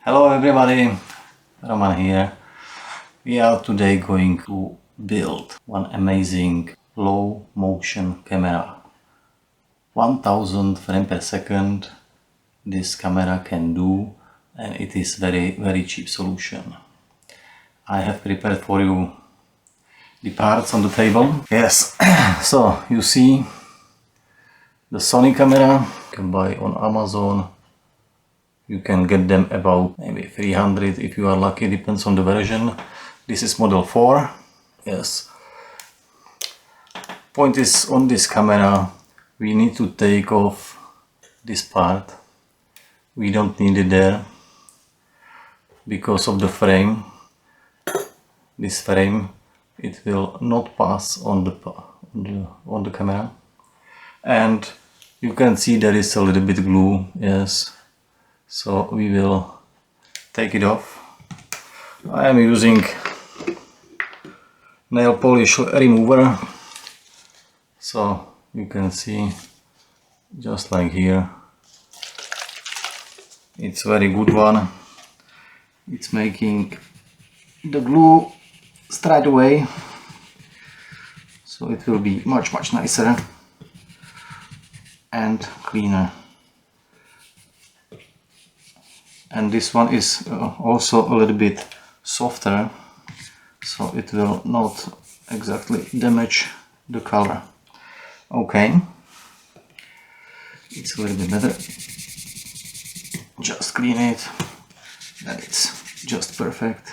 Hello everybody, Roman here. We are today going to build one amazing low motion camera. 1000 frames per second this camera can do, and it is very cheap solution. I have prepared for you the parts on the table. Yes, so you see the Sony camera you can buy on Amazon. You can get them about maybe 300 if you are lucky, depends on the version. This is model 4. Yes. Point is, on this camera we need to take off this part. We don't need it there because of the frame. This frame, it will not pass on the camera. And you can see there is a little bit glue. Yes. So we will take it off. I am using nail polish remover, so you can see just like here. It's very good one. It's making the glue straight away, so it will be much nicer and cleaner. And this one is also a little bit softer, so it will not exactly damage the color. Okay, it's a little bit better. Just clean it, and it's just perfect.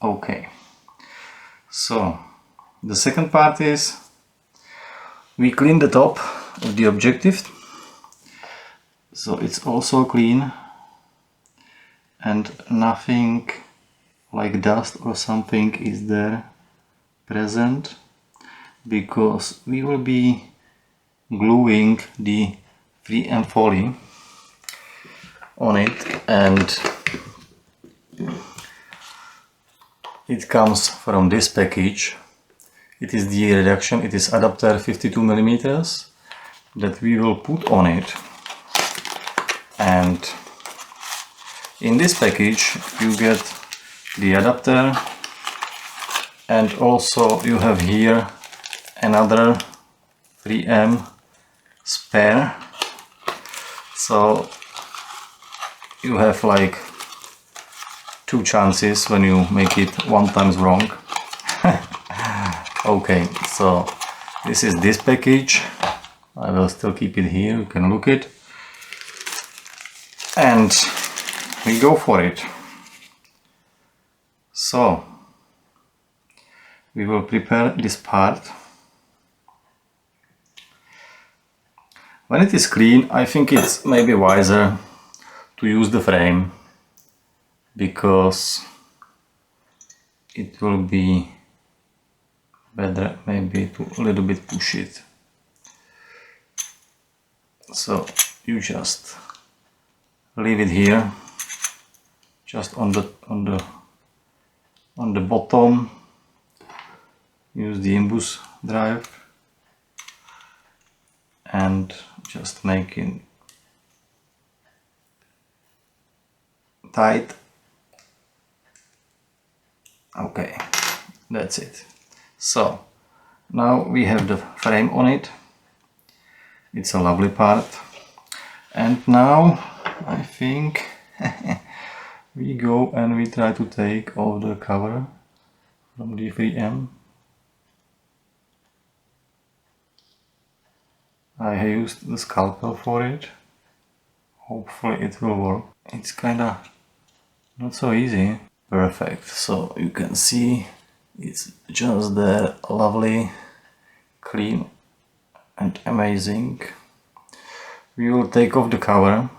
Okay, so the second part is we clean the top of the objective, so it's also clean and nothing like dust or something is there present, because we will be gluing the 3M foil on it, and it comes from this package. It is the reduction, it is adapter 52mm that we will put on it. And in this package you get the adapter, and also you have here another 3M spare. So you have like 2 chances when you make it 1 time wrong. Okay, so this is this package. I will still keep it here, you can look it. And we go for it. So we will prepare this part. When it is clean, I think it's maybe wiser to use the frame, because it will be better maybe to a little bit push it. So you just leave it here, just on the bottom. Use the imbus drive and just make it tight. Okay, that's it. So now we have the frame on it. It's a lovely part. And now I think we go and we try to take off the cover from the 3M. I used the scalpel for it. Hopefully it will work. It's kinda not so easy. Perfect. So you can see it's just there, lovely, clean and amazing. We will take off the cover.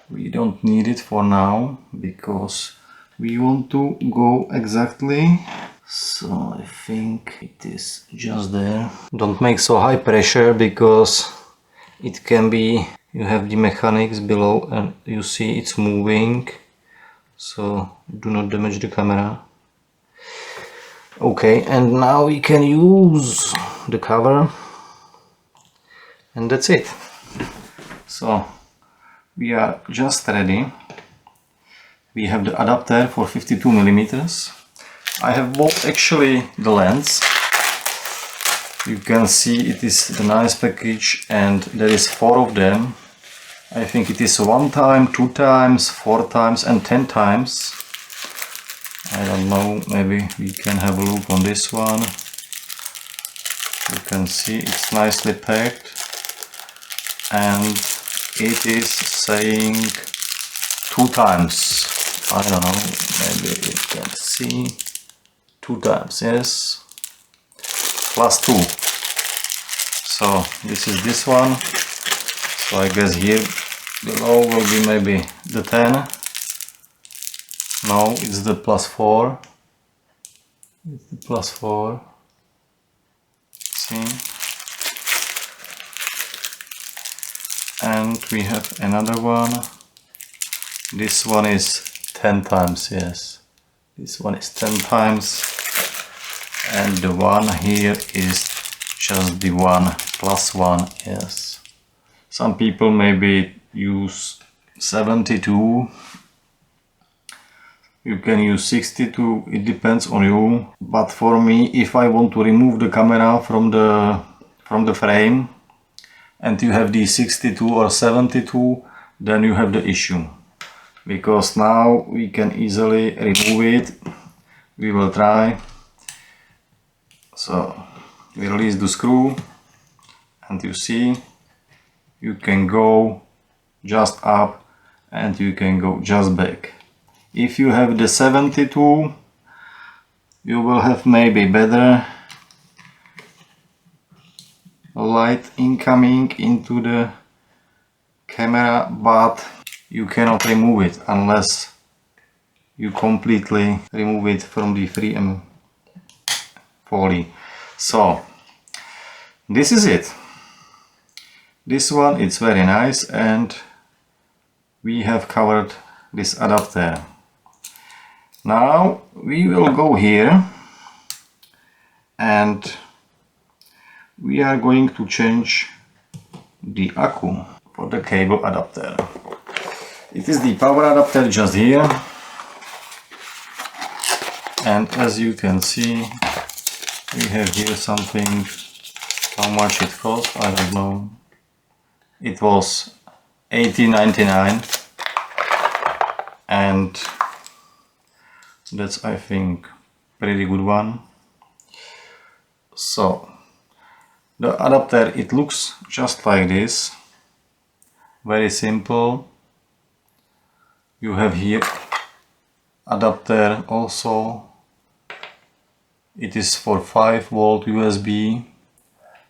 We don't need it for now because we want to go exactly. So I think it is just there. Don't make so high pressure, because it can be, you have the mechanics below and you see it's moving. So do not damage the camera. Okay, and now we can use the cover, and that's it. So we are just ready. We have the adapter for 52mm. I have bought actually the lens. You can see it is a nice package, and there is 4 of them. I think it is 1 time, 2 times, 4 times and 10 times. I don't know, maybe we can have a look on this one. You can see it's nicely packed, and it is saying 2 times. I don't know, maybe you can see 2 times, yes, plus 2. So this is this one. So I guess here below will be maybe the 10. No, it's the plus 4. It's the plus 4. See? And we have another one. This one is 10 times, yes. This one is 10 times. And the one here is just the 1 plus 1, yes. Some people maybe use 72. You can use 62, it depends on you. But for me, if I want to remove the camera from the frame and you have the 62 or 72, then you have the issue. Because now we can easily remove it. We will try. So we release the screw, and you see you can go just up and you can go just back. If you have the 72, you will have maybe better light incoming into the camera, but you cannot remove it unless you completely remove it from the 3M poly. So this is it. This one, it's very nice, and we have covered this adapter. Now we will go here and we are going to change the accu for the cable adapter. It is the power adapter just here, and as you can see we have here something. How much it cost, I don't know. It was $18.99, and that's, I think, pretty good one. So the adapter, it looks just like this, very simple. You have here adapter also. It is for 5V USB,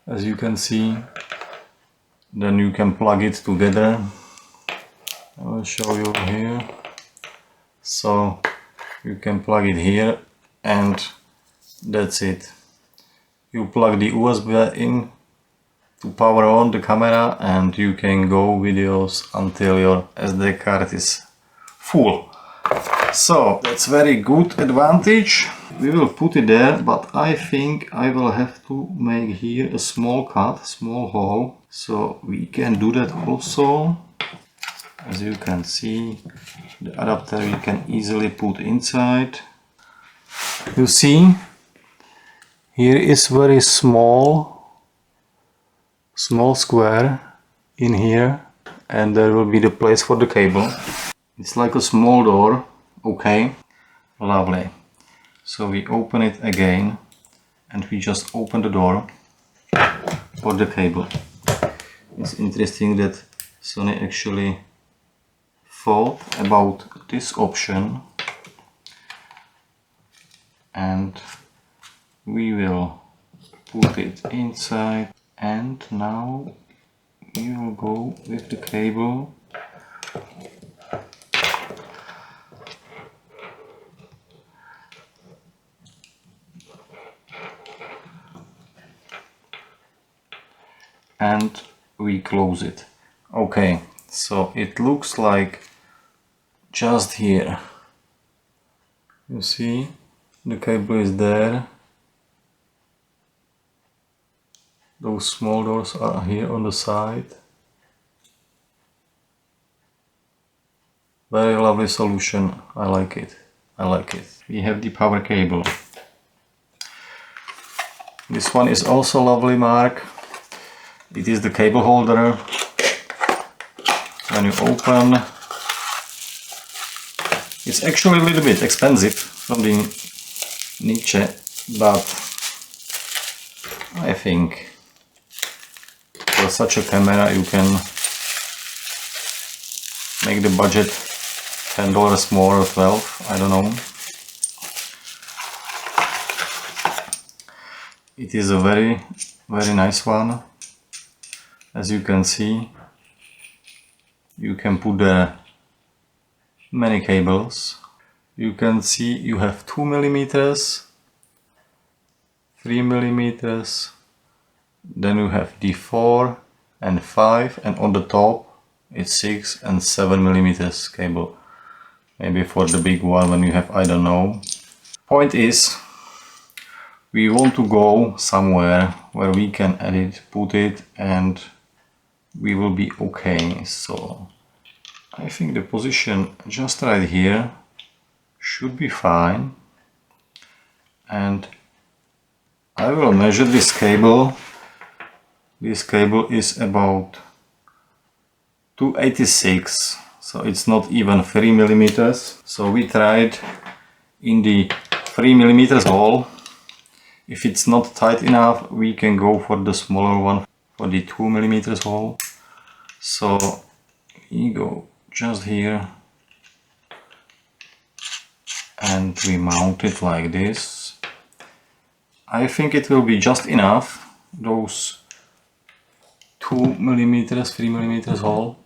as you can see. Then you can plug it together. I will show you here. So you can plug it here, and that's it. You plug the USB in to power on the camera, and you can go videos until your SD card is full. So that's very good advantage. We will put it there, but I think I will have to make here a small cut, small hole, so we can do that also. As you can see, the adapter we can easily put inside. You see, here is very small square in here, and there will be the place for the cable. It's like a small door. Okay, lovely. So we open it again, and we just open the door for the cable. It's interesting that Sony actually thought about this option, and we will put it inside, and now we will go with the cable. And we close it. Okay, so it looks like just here. You see, the cable is there. Those small doors are here on the side. Very lovely solution. I like it. I like it. We have the power cable. This one is also lovely, Mark. It is the cable holder. When you open, it's actually a little bit expensive from the Nitze, but I think for such a camera you can make the budget $10 more or 12, I don't know. It is a very nice one. As you can see, you can put there many cables. You can see you have 2 millimeters, 3 millimeters, then you have D4 and 5, and on the top it's 6 and 7 millimeters cable. Maybe for the big one when you have, I don't know. Point is, we want to go somewhere where we can edit, put it, and we will be okay. So I think the position just right here should be fine. And I will measure this cable. This cable is about 286, so it's not even 3 millimeters. So we tried in the 3 millimeters hole. If it's not tight enough, we can go for the smaller one, for the 2 millimeters hole. So we go just here and we mount it like this. I think it will be just enough, those 2 millimeters, 3 millimeters hole.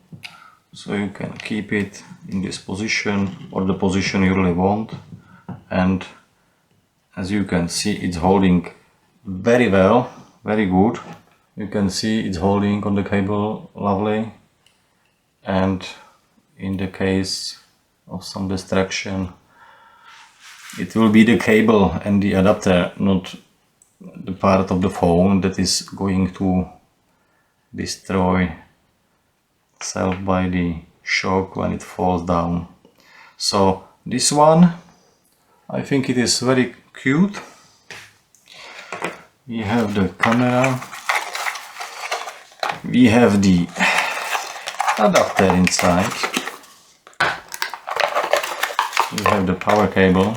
So you can keep it in this position or the position you really want. And as you can see, it's holding very well, very good. You can see it's holding on the cable lovely. And in the case of some distraction, it will be the cable and the adapter, not the part of the phone that is going to destroy itself by the shock when it falls down. So this one, I think it is very cute. We have the camera, we have the adapter inside, we have the power cable,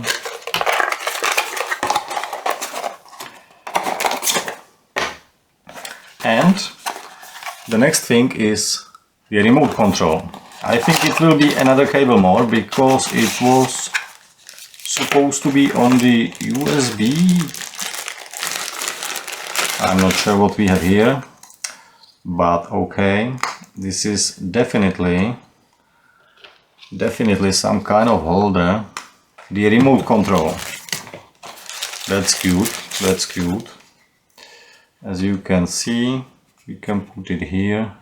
and the next thing is the remote control. I think it will be another cable more, because it was supposed to be on the USB. I'm not sure what we have here, but okay, this is definitely some kind of holder. The remote control, that's cute, that's cute. As you can see, we can put it here.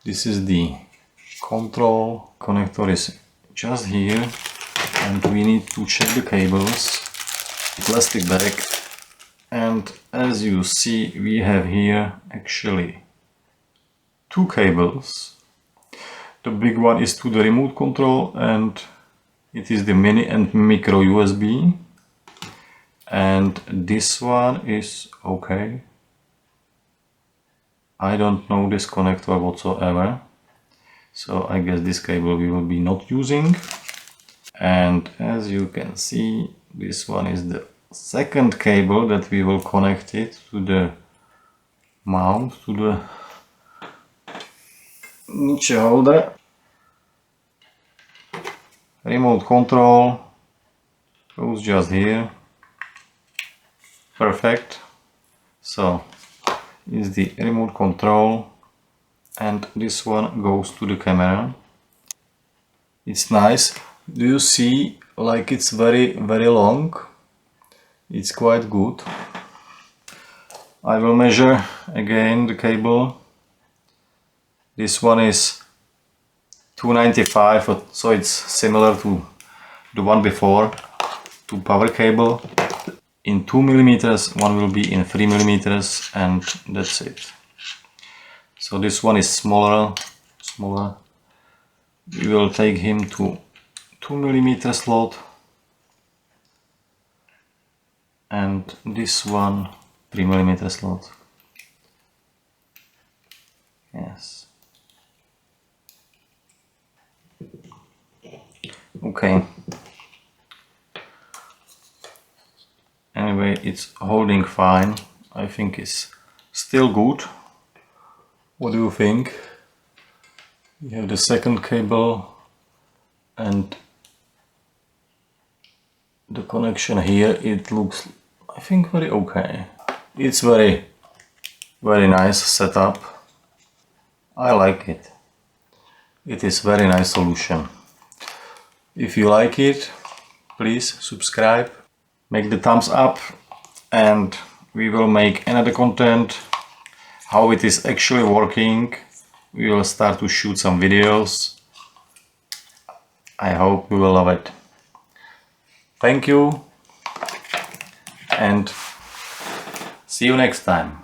This is the control connector, is just here, and we need to check the cables, plastic bag. And as you see, we have here actually two cables. The big one is to the remote control, and it is the mini and micro USB, and this one is okay. I don't know this connector whatsoever, so I guess this cable we will be not using. And as you can see, this one is the second cable that we will connect it to the mount, to the Nitze holder. Remote control goes just here. Perfect. So is the remote control, and this one goes to the camera. It's nice. Do you see, like, it's very long? It's quite good. I will measure again the cable. This one is 295, so it's similar to the one before, to power cable. in 2 millimeters, one will be in 3 millimeters, and that's it. So this one is smaller. We will take him to 2 millimeter slot, and this one 3 millimeter slot. Yes. Okay. Anyway, it's holding fine. I think it's still good. What do you think? We have the second cable and the connection here. It looks, I think, very okay. It's very nice setup. I like it. It is very nice solution. If you like it, please subscribe, make the thumbs up, and we will make another content how it is actually working. We will start to shoot some videos. I hope you will love it. Thank you and see you next time.